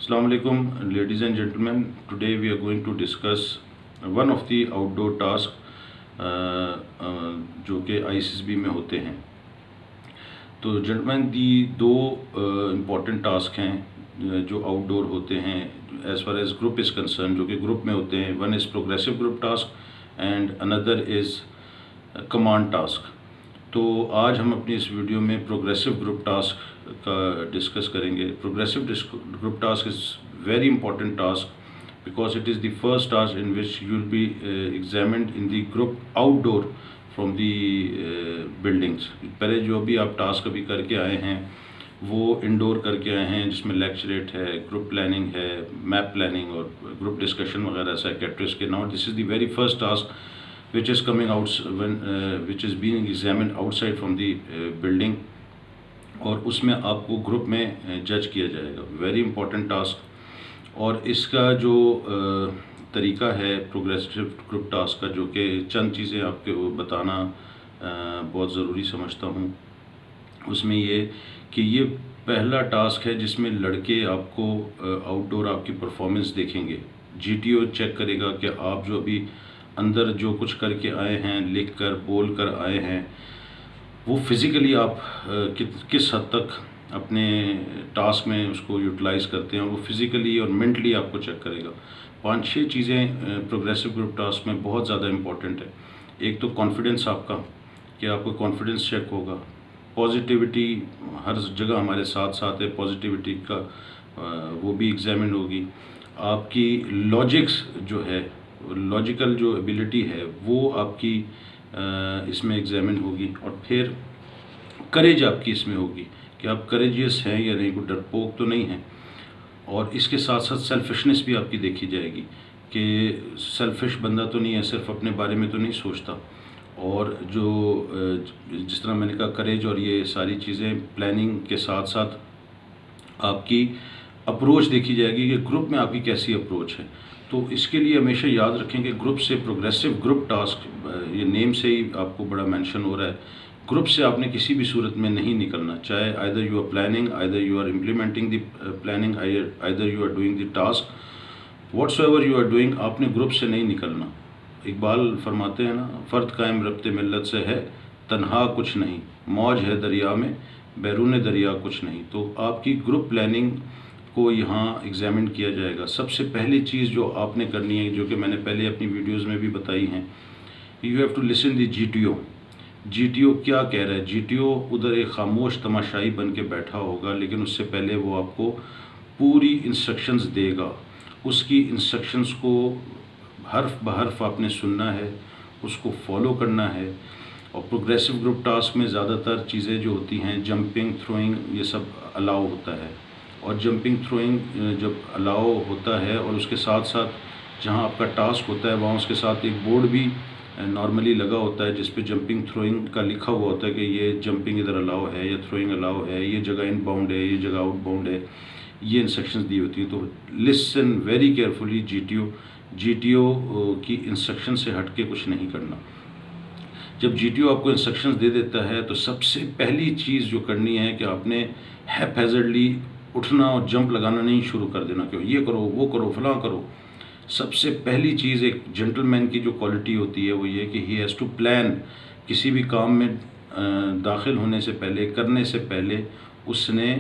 Assalamu alaikum, ladies and gentlemen. Today we are going to discuss one of the outdoor tasks जो कि ISSB में होते हैं. तो जेंटलमैन दी दो इम्पॉर्टेंट टास्क हैं जो आउटडोर होते हैं as far as group is concern, जो कि ग्रुप में होते हैं. One is progressive group task and another is command task. तो आज हम अपनी इस वीडियो में प्रोग्रेसिव ग्रुप टास्क का डिस्कस करेंगे. Progressive group task is very important task because it is the first task in which you will be examined in the group outdoor from the buildings. पहले जो भी आप task अभी करके आए हैं वो इंडोर करके आए हैं, जिसमें लेक्चरेट है, ग्रुप प्लानिंग है, मैप प्लानिंग और ग्रुप डिस्कशन वगैरह साइकेट्रिस्ट के. Now this is the very first task which is coming out when which is being examined outside from the building, और उसमें आपको ग्रुप में जज किया जाएगा. Very important task. और इसका जो तरीका है प्रोग्रेसिव ग्रुप टास्क का, जो कि चंद चीज़ें आपको बताना बहुत ज़रूरी समझता हूँ, उसमें ये कि ये पहला टास्क है जिसमें लड़के आपको आउटडोर आपकी परफॉर्मेंस देखेंगे. GTO चेक करेगा कि आप जो अभी अंदर जो कुछ करके आए हैं, लिख कर बोल कर आए हैं, वो फिज़िकली आप किस हद तक अपने टास्क में उसको यूटिलाइज़ करते हैं, और वो फिज़िकली और मेंटली आपको चेक करेगा. 5-6 चीज़ें प्रोग्रेसिव ग्रुप टास्क में बहुत ज़्यादा इम्पॉर्टेंट है. एक तो कॉन्फिडेंस आपका, कि आपको कॉन्फिडेंस चेक होगा. पॉजिटिविटी हर जगह हमारे साथ साथ है, पॉजिटिविटी का वो भी एग्जामिन होगी. आपकी लॉजिक्स जो है, लॉजिकल जो एबिलिटी है, वो आपकी इसमें एग्जामिन होगी. और फिर करेज आपकी इसमें होगी कि आप करेजियस हैं या नहीं, कोई डरपोक तो नहीं है. और इसके साथ साथ सेल्फिशनेस भी आपकी देखी जाएगी कि सेल्फिश बंदा तो नहीं है, सिर्फ अपने बारे में तो नहीं सोचता. और जो जिस तरह मैंने कहा, करेज और ये सारी चीज़ें प्लानिंग के साथ साथ आपकी अप्रोच देखी जाएगी कि ग्रुप में आपकी कैसी अप्रोच है. तो इसके लिए हमेशा याद रखें कि ग्रुप से प्रोग्रेसिव ग्रुप टास्क, ये नेम से ही आपको बड़ा मेंशन हो रहा है, ग्रुप से आपने किसी भी सूरत में नहीं निकलना. चाहे either you are planning, either you are implementing the planning, either you are doing the task, whatsoever you are doing, आपने ग्रुप से नहीं निकलना. इकबाल फरमाते हैं ना, फ़र्द कायम रब्ते मिल्लत से है, तन्हा कुछ नहीं, मौज है दरिया में, बैरून दरिया कुछ नहीं. तो आपकी ग्रुप प्लानिंग को यहाँ एग्जामिन किया जाएगा. सबसे पहली चीज़ जो आपने करनी है, जो कि मैंने पहले अपनी वीडियोज़ में भी बताई हैं, you have to listen the GTO. GTO क्या कह रहा है. GTO उधर एक खामोश तमाशाई बन के बैठा होगा, लेकिन उससे पहले वो आपको पूरी इंस्ट्रक्शंस देगा. उसकी इंस्ट्रक्शंस को हर्फ बहर्फ आपने सुनना है, उसको फॉलो करना है. और प्रोग्रेसिव ग्रुप टास्क में ज़्यादातर चीज़ें जो होती हैं, जंपिंग, थ्रोइंग, ये सब अलाउ होता है. और जंपिंग थ्रोइंग जब अलाउ होता है, और उसके साथ साथ जहाँ आपका टास्क होता है वहाँ उसके साथ एक बोर्ड भी नॉर्मली लगा होता है जिस पे जंपिंग थ्रोइंग का लिखा हुआ होता है कि ये जंपिंग इधर अलाउ है, या थ्रोइंग अलाउ है, ये जगह इन बाउंड है, ये जगह आउट बाउंड है. ये इंस्ट्रक्शंस दी होती हैं. तो लिसन वेरी केयरफुली. GTO की इंस्ट्रक्शन से हट के कुछ नहीं करना. जब GTO आपको इंस्ट्रक्शंस दे देता है, तो सबसे पहली चीज़ जो करनी है कि आपने हैपहैज़र्डली उठना और जंप लगाना नहीं शुरू कर देना कि ये करो, वो करो, फलां करो. सबसे पहली चीज़ एक जेंटलमैन की जो क्वालिटी होती है वो ये कि ही हैज़ टू प्लान. किसी भी काम में दाखिल होने से पहले, करने से पहले उसने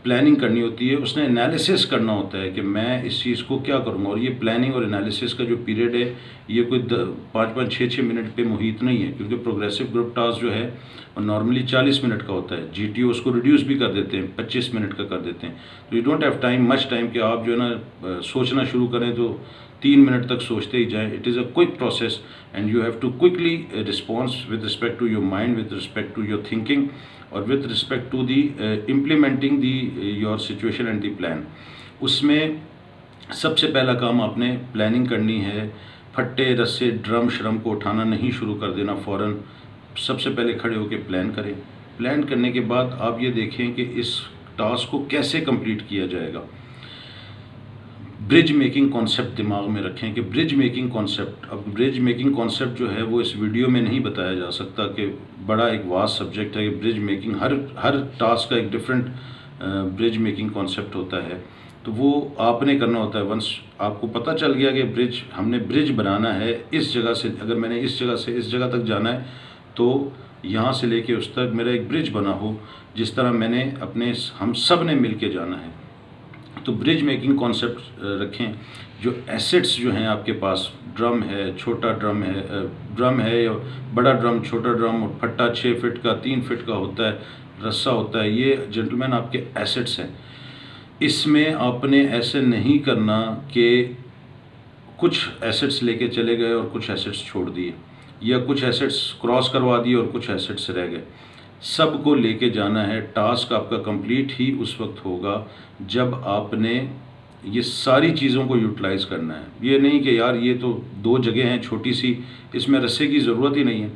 प्लानिंग करनी होती है, उसने एनालिसिस करना होता है कि मैं इस चीज़ को क्या करूँगा. और ये प्लानिंग और एनालिसिस का जो पीरियड है, ये कोई 5-5, 6-6 मिनट पे मुहित नहीं है, क्योंकि प्रोग्रेसिव ग्रुप टास्क जो है नॉर्मली 40 मिनट का होता है. GTO उसको रिड्यूस भी कर देते हैं, 25 मिनट का कर देते हैं. तो you don't have time, much time, कि आप जो है ना सोचना शुरू करें तो 3 मिनट तक सोचते ही जाएँ. It is a quick process and you have to quickly response with respect to your mind, with respect to your thinking, और with respect to the implementing the your situation and the plan. उसमें सबसे पहला काम आपने planning करनी है. फट्टे रस्से ड्रम श्रम को उठाना नहीं शुरू कर देना फ़ौरन. सबसे पहले खड़े होकर प्लान करें. प्लान करने के बाद आप ये देखें कि इस टास्क को कैसे कंप्लीट किया जाएगा. ब्रिज मेकिंग कॉन्सेप्ट दिमाग में रखें कि ब्रिज मेकिंग कॉन्सेप्ट, अब ब्रिज मेकिंग कॉन्सेप्ट जो है वो इस वीडियो में नहीं बताया जा सकता, कि बड़ा एक वास्ट सब्जेक्ट है कि ब्रिज मेकिंग, हर टास्क का एक डिफरेंट ब्रिज मेकिंग कॉन्सेप्ट होता है, तो वो आपने करना होता है। वंस आपको पता चल गया कि हमने ब्रिज बनाना है इस जगह से, अगर मैंने इस जगह से इस जगह तक जाना है तो यहाँ से लेके उस तक मेरा एक ब्रिज बना हो, जिस तरह हम सब ने मिल के जाना है। तो ब्रिज मेकिंग कॉन्सेप्ट रखें। जो एसेट्स जो हैं आपके पास, ड्रम है, छोटा ड्रम है या बड़ा ड्रम, छोटा ड्रम, और फट्टा 6 फीट का 3 फीट का होता है, रस्सा होता है, ये जेंटलमैन आपके एसेट्स हैं। इसमें आपने ऐसे नहीं करना कि कुछ एसेट्स लेके चले गए और कुछ एसेट्स छोड़ दिए, या कुछ एसेट्स क्रॉस करवा दिए और कुछ एसेट्स रह गए। सबको लेके जाना है। टास्क आपका कंप्लीट ही उस वक्त होगा जब आपने ये सारी चीज़ों को यूटिलाइज़ करना है। ये नहीं कि यार ये तो 2 जगह हैं छोटी सी, इसमें रस्से की ज़रूरत ही नहीं है।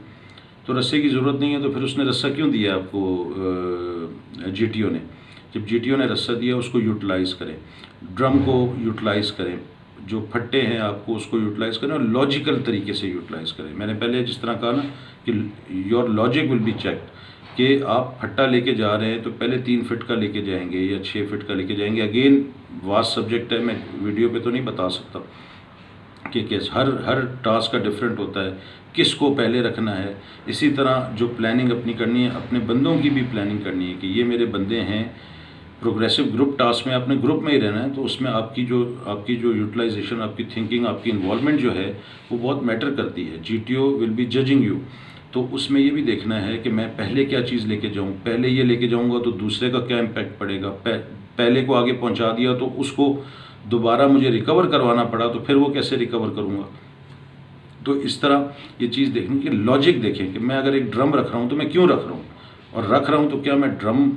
तो रस्से की ज़रूरत नहीं है तो फिर उसने रस्सा क्यों दिया आपको जीटीओ ने? जब जीटीओ ने रस्सा दिया उसको यूटिलाइज़ करें, ड्रम को यूटिलाइज़ करें, जो फट्टे हैं आपको उसको यूटिलाइज़ करें और लॉजिकल तरीके से यूटिलाइज़ करें। मैंने पहले जिस तरह कहा ना कि your logic will be checked, कि आप फट्टा लेके जा रहे हैं तो पहले 3 फीट का लेके जाएंगे या 6 फीट का लेके जाएंगे। अगेन वास्ट सब्जेक्ट है, मैं वीडियो पे तो नहीं बता सकता कि कैसे हर टास्क का डिफरेंट होता है, किसको पहले रखना है। इसी तरह जो प्लानिंग अपनी करनी है, अपने बंदों की भी प्लानिंग करनी है कि ये मेरे बंदे हैं। प्रोग्रेसिव ग्रुप टास्क में आपने ग्रुप में ही रहना है, तो उसमें आपकी जो यूटिलाइजेशन, आपकी थिंकिंग, आपकी इन्वॉल्वमेंट जो है वो बहुत मैटर करती है। GTO will be judging you, तो उसमें ये भी देखना है कि मैं पहले क्या चीज़ लेके जाऊँ। पहले ये लेके जाऊँगा तो दूसरे का क्या इम्पैक्ट पड़ेगा। पहले को आगे पहुँचा दिया तो उसको दोबारा मुझे रिकवर करवाना पड़ा, तो फिर वो कैसे रिकवर करूँगा। तो इस तरह ये चीज़ देखनी कि लॉजिक देखें कि मैं अगर एक ड्रम रख रहा हूँ तो मैं क्यों रख रहा हूँ, और रख रहा हूँ तो क्या मैं ड्रम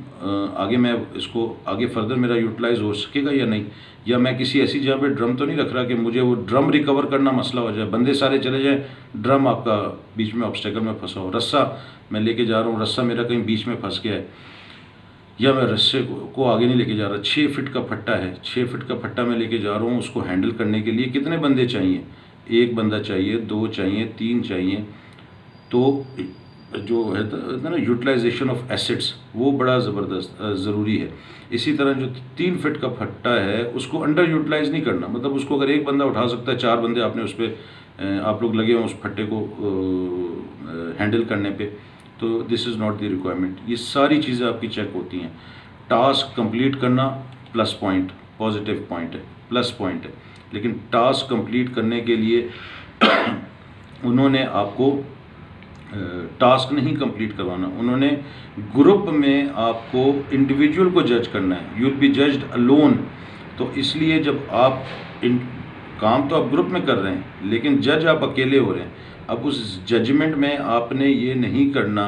आगे मैं इसको आगे फर्दर मेरा यूटिलाइज हो सकेगा या नहीं। या मैं किसी ऐसी जगह पे ड्रम तो नहीं रख रहा कि मुझे वो ड्रम रिकवर करना मसला हो जाए, बंदे सारे चले जाएं, ड्रम आपका बीच में ऑब्स्टेकल में फंसा हो। रस्सा मैं लेके जा रहा हूँ, रस्सा मेरा कहीं बीच में फंस गया है, या मैं रस्से को आगे नहीं लेके जा रहा। 6 फीट का फट्टा है, 6 फीट का फट्टा मैं लेके जा रहा हूँ, उसको हैंडल करने के लिए कितने बंदे चाहिए? 1 बंदा चाहिए, 2 चाहिए, 3 चाहिए। तो जो है ना यूटिलाइजेशन ऑफ एसेट्स, वो बड़ा ज़बरदस्त ज़रूरी है। इसी तरह जो 3 फीट का फट्टा है उसको अंडर यूटिलाइज नहीं करना। मतलब उसको अगर 1 बंदा उठा सकता है, 4 बंदे आपने उस पर आप लोग लगे हों उस फट्टे को हैंडल करने पे, तो this is not the requirement. ये सारी चीज़ें आपकी चेक होती हैं। टास्क कंप्लीट करना प्लस पॉइंट, पॉजिटिव पॉइंट है, प्लस पॉइंट है। लेकिन टास्क कंप्लीट करने के लिए उन्होंने आपको टास्क नहीं कंप्लीट करवाना, उन्होंने ग्रुप में आपको इंडिविजुअल को जज करना है। You will be judged alone. तो इसलिए जब आप काम तो आप ग्रुप में कर रहे हैं लेकिन जज आप अकेले हो रहे हैं। अब उस जजमेंट में आपने ये नहीं करना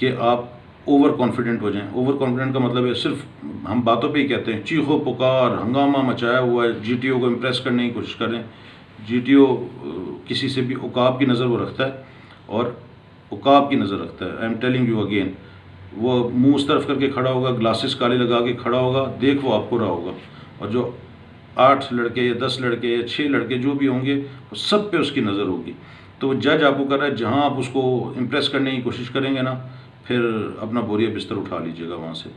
कि आप ओवर कॉन्फिडेंट हो जाएं। ओवर कॉन्फिडेंट का मतलब है सिर्फ हम बातों पे ही कहते हैं, चीखो पुकार हंगामा मचाया हुआ है, जीटीओ को इम्प्रेस करने की कोशिश करें। जीटीओ किसी से भी उकाब की नज़र वो रखता है और उकाब की नज़र रखता है। I am telling you again, वो मुंह उस तरफ करके खड़ा होगा, ग्लासेस काले लगा के खड़ा होगा, देख वो आपको रहा होगा। और जो 8 लड़के या 10 लड़के या 6 लड़के जो भी होंगे वो सब पे उसकी नज़र होगी। तो जज आपको कर रहा है, जहाँ आप उसको इम्प्रेस करने की कोशिश करेंगे ना, फिर अपना बोरिया बिस्तर उठा लीजिएगा वहाँ से।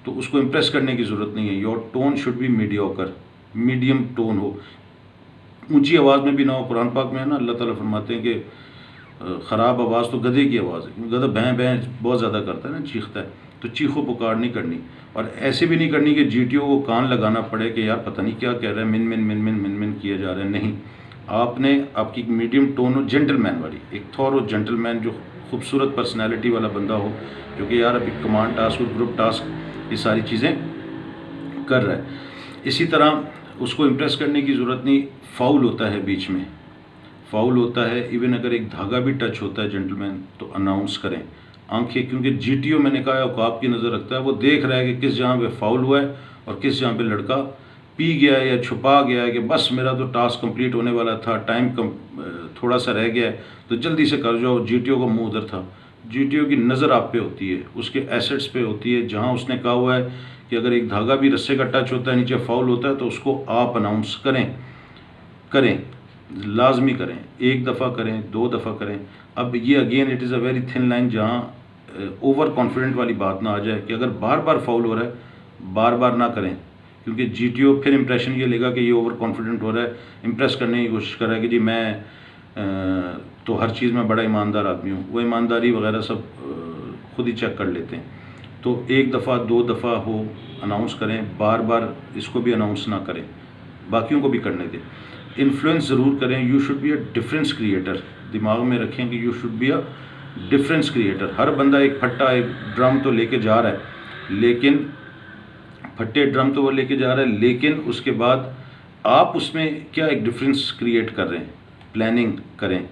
तो उसको इम्प्रेस करने की ज़रूरत नहीं है। Your tone should be mediocre, medium tone हो, ऊंची आवाज़ में भी ना हो। कुरान पाक में है ना, अल्लाह ताला फरमाते हैं कि ख़राब आवाज़ तो गधे की आवाज़ है, गधा भैं भैं बहुत ज़्यादा करता है ना, चीखता है। तो चीखो पुकार नहीं करनी, और ऐसे भी नहीं करनी कि जीटीओ को कान लगाना पड़े कि यार पता नहीं क्या कह रहे हैं, मिन मिन मिन मिन मिन मिन किए जा रहे हैं। नहीं, आपने आपकी मीडियम टोन हो, जेंटलमैन वाली, एक थॉर हो, जेंटलमैन, जो खूबसूरत पर्सनैलिटी वाला बंदा हो, जो कि यार अभी कमांड टास्क और ग्रुप टास्क ये सारी चीज़ें कर रहा है। इसी तरह उसको इम्प्रेस करने की ज़रूरत नहीं। फाउल होता है, बीच में फाउल होता है, इवन अगर एक धागा भी टच होता है जेंटलमैन तो अनाउंस करें। आंखें, क्योंकि जीटीओ मैंने कहा है औकाब की नज़र रखता है, वो देख रहा है कि किस जगह पे फाउल हुआ है और किस जगह पे लड़का पी गया है या छुपा गया है कि बस मेरा तो टास्क कंप्लीट होने वाला था, टाइम थोड़ा सा रह गया है तो जल्दी से कर जाओ। जीटीओ का मुंह उधर था। जीटीओ की नज़र आप पे होती है, उसके एसेट्स पे होती है। जहाँ उसने कहा हुआ है कि अगर एक धागा भी रस्से का टच होता है, नीचे फाउल होता है, तो उसको आप अनाउंस करें, लाजमी करें। 1 दफ़ा करें, 2 दफ़ा करें। अब ये again it is a very thin line, जहाँ ओवर कॉन्फिडेंट वाली बात ना आ जाए कि अगर बार बार फाउल हो रहा है बार बार ना करें, क्योंकि जीटीओ फिर इंप्रेशन ये लेगा कि ये ओवर कॉन्फिडेंट हो रहा है, इंप्रेस करने की कोशिश कर रहा है कि जी मैं तो हर चीज़ में बड़ा ईमानदार आदमी हूँ। वो ईमानदारी वगैरह सब खुद ही चेक कर लेते हैं। तो एक दफ़ा 2 दफ़ा हो अनाउंस करें, बार बार इसको भी अनाउंस ना करें, बाकियों को भी करने दें। इन्फ्लुएंस ज़रूर करें। You should be a difference creator, दिमाग में रखें कि you should be a difference creator. हर बंदा एक फट्टा एक ड्रम तो लेके जा रहा है, लेकिन फट्टे ड्रम तो वो लेके जा रहा है, लेकिन उसके बाद आप उसमें क्या एक डिफरेंस क्रिएट कर रहे हैं। प्लानिंग करें,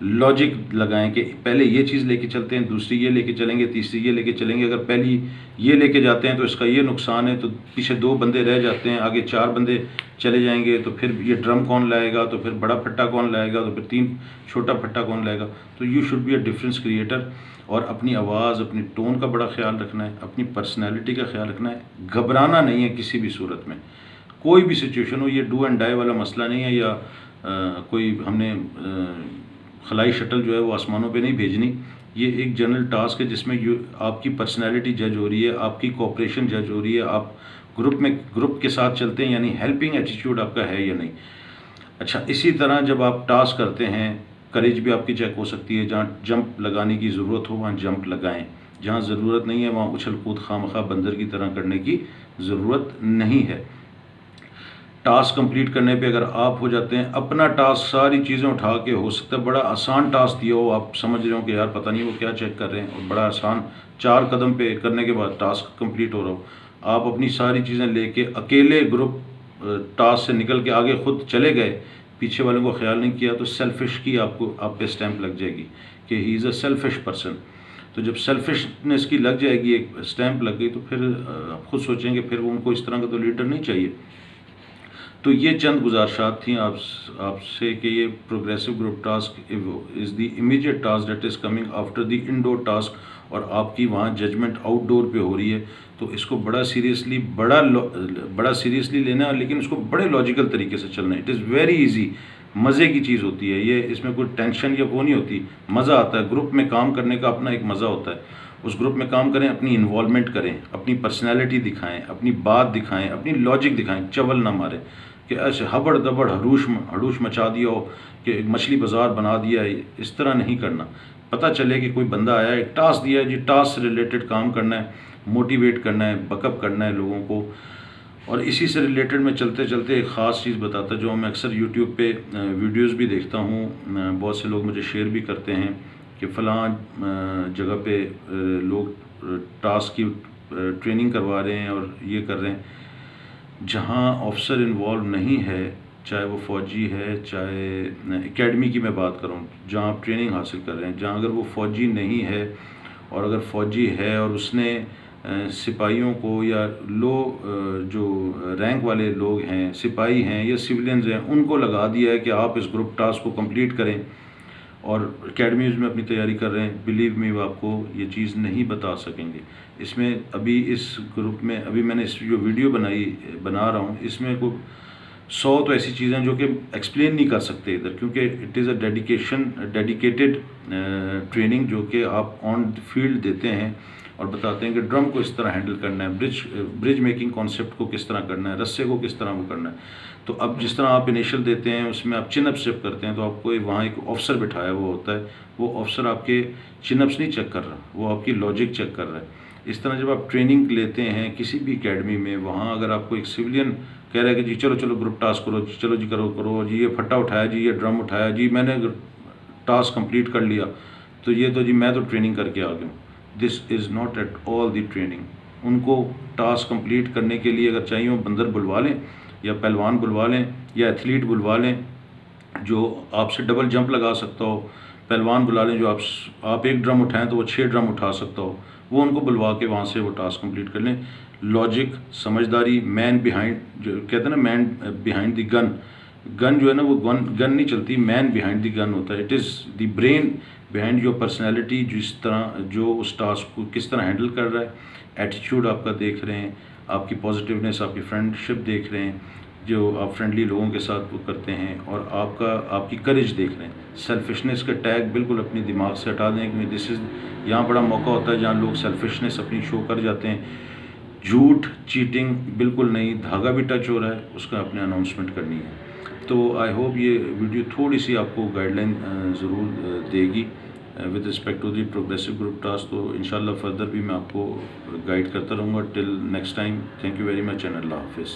लॉजिक लगाएं कि पहले ये चीज़ लेके चलते हैं, दूसरी ये लेके चलेंगे, तीसरी ये लेके चलेंगे। अगर पहली ये लेके जाते हैं तो इसका ये नुकसान है, तो पीछे 2 बंदे रह जाते हैं, आगे 4 बंदे चले जाएंगे, तो फिर ये ड्रम कौन लाएगा, तो फिर बड़ा फट्टा कौन लाएगा, तो फिर 3 छोटा फट्टा कौन लाएगा। तो you should be a difference creator. और अपनी आवाज़, अपनी टोन का बड़ा ख्याल रखना है, अपनी पर्सनैलिटी का ख्याल रखना है। घबराना नहीं है किसी भी सूरत में, कोई भी सिचुएशन हो। ये डू एंड डाई वाला मसला नहीं है, या कोई हमने खलाई शटल जो है वो आसमानों पे नहीं भेजनी। ये एक जनरल टास्क है जिसमें आपकी पर्सनैलिटी जज हो रही है, आपकी कोऑपरेशन जज हो रही है, आप ग्रुप के साथ चलते हैं, यानी हेल्पिंग एटीट्यूड आपका है या नहीं। अच्छा, इसी तरह जब आप टास्क करते हैं, करेज भी आपकी चेक हो सकती है। जहाँ जंप लगाने की ज़रूरत हो वहाँ जंप लगाएं, जहाँ ज़रूरत नहीं है वहाँ उछल कूद खामखा बंदर की तरह करने की ज़रूरत नहीं है। टास्क कंप्लीट करने पे अगर आप हो जाते हैं, अपना टास्क सारी चीज़ें उठा के, हो सकता है बड़ा आसान टास्क दिया हो, आप समझ रहे हो कि यार पता नहीं वो क्या चेक कर रहे हैं, और बड़ा आसान 4 कदम पे करने के बाद टास्क कंप्लीट हो रहा हो, आप अपनी सारी चीज़ें लेके अकेले ग्रुप टास्क से निकल के आगे खुद चले गए, पीछे वालों को ख्याल नहीं किया, तो सेल्फिश की आपको आप पे स्टैंप लग जाएगी कि he is a selfish person. तो जब सेल्फिशनेस की लग जाएगी, एक स्टैंप लग गई, तो फिर आप खुद सोचेंगे फिर वो उनको इस तरह का तो लीडर नहीं चाहिए। तो ये चंद गुजारिशात थी आपसे कि ये progressive group task is the immediate task that is coming after the indoor task, और आपकी वहाँ जजमेंट आउटडोर पे हो रही है। तो इसको बड़ा सीरियसली लेना है, लेकिन उसको बड़े लॉजिकल तरीके से चलना है। इट इज़ वेरी इजी, मज़े की चीज़ होती है ये, इसमें कोई टेंशन या वो नहीं होती, मज़ा आता है। ग्रुप में काम करने का अपना एक मज़ा होता है। उस ग्रुप में काम करें, अपनी इन्वॉल्वमेंट करें, अपनी पर्सनैलिटी दिखाएं, अपनी बात दिखाएं, अपनी लॉजिक दिखाएं, चवल ना मारें कि ऐसे हबड़ दबड़ हड़ूश मचा दिया हो कि मछली बाज़ार बना दिया है। इस तरह नहीं करना। पता चले कि कोई बंदा आया है, एक टास्क दिया है जी, टास्क से रिलेटेड काम करना है, मोटिवेट करना है, बकअप करना है लोगों को। और इसी से रिलेटेड मैं चलते चलते एक ख़ास चीज़ बताता, जो मैं अक्सर यूट्यूब पे वीडियोस भी देखता हूँ, बहुत से लोग मुझे शेयर भी करते हैं कि फ़लाँ जगह पे लोग टास्क की ट्रेनिंग करवा रहे हैं और ये कर रहे हैं। जहाँ ऑफिसर इन्वॉल्व नहीं है, चाहे वो फ़ौजी है, चाहे एकेडमी की मैं बात करूँ जहाँ आप ट्रेनिंग हासिल कर रहे हैं, जहाँ अगर वो फ़ौजी नहीं है, और अगर फ़ौजी है और उसने सिपाहियों को या जो रैंक वाले लोग हैं, सिपाही हैं या सिविलियंस हैं, उनको लगा दिया है कि आप इस ग्रुप टास्क को कंप्लीट करें और एकेडमीज़ में अपनी तैयारी कर रहे हैं, बिलीव मी वो आपको ये चीज़ नहीं बता सकेंगे। इसमें अभी इस ग्रुप में अभी मैंने इस जो वीडियो बना रहा हूँ, इसमें को 100 तो ऐसी चीज़ें जो कि एक्सप्लेन नहीं कर सकते इधर, क्योंकि it is a dedicated training जो कि आप ऑन फील्ड देते हैं और बताते हैं कि ड्रम को इस तरह हैंडल करना है, ब्रिज मेकिंग कॉन्सेप्ट को किस तरह करना है, रस्से को किस तरह वो करना है। तो अब जिस तरह आप इनिशियल देते हैं उसमें आप चिनअप्स चेक करते हैं, तो आपको वहाँ एक ऑफिसर बिठाया हुआ होता है, वो ऑफिसर आपके चिनअप्स नहीं चेक कर रहा, वो आपकी लॉजिक चेक कर रहा है। इस तरह जब आप ट्रेनिंग लेते हैं किसी भी एकेडमी में, वहाँ अगर आपको एक सिविलियन कह रहा है कि जी चलो चलो ग्रुप टास्क करो, चलो जी करो जी, ये फट्टा उठाया जी, ये ड्रम उठाया जी, मैंने टास्क कंप्लीट कर लिया, तो ये तो जी मैं तो ट्रेनिंग करके आ गया हूँ। This is not at all the training. उनको टास्क कंप्लीट करने के लिए अगर चाहिए वो बंदर बुलवा लें या पहलवान बुलवा लें या एथलीट बुलवा लें जो आपसे डबल जंप लगा सकता हो, पहलवान बुला लें जो आप एक ड्रम उठाएं तो वो 6 ड्रम उठा सकता हो, वो उनको बुलवा के वहाँ से वो टास्क कंप्लीट कर लें। लॉजिक, समझदारी, मैन बिहाइंड, जो कहते हैं ना मैन बिहाइंड द गन जो है ना, वो गन नहीं चलती, मैन बिहाइंड द गन होता है। It is the brain behind your personality, जिस तरह जो उस टास्क को किस तरह हैंडल कर रहा है, एटीट्यूड आपका देख रहे हैं, आपकी पॉजिटिवनेस, आपकी फ्रेंडशिप देख रहे हैं, जो आप फ्रेंडली लोगों के साथ वो करते हैं, और आपकी करेज देख रहे हैं। सेल्फिशनेस का टैग बिल्कुल अपने दिमाग से हटा दें, क्योंकि यहाँ बड़ा मौका होता है जहाँ लोग सेल्फिशनेस अपनी शो कर जाते हैं। झूठ चीटिंग बिल्कुल नहीं, धागा भी टच हो रहा है उसका आपने अनाउंसमेंट करनी है। तो आई होप ये वीडियो थोड़ी सी आपको गाइडलाइन ज़रूर देगी with respect to the progressive group task. तो इंशाल्लाह फर्दर भी मैं आपको गाइड करता रहूँगा। Till next time, thank you very much and अल्लाह हाफिज़।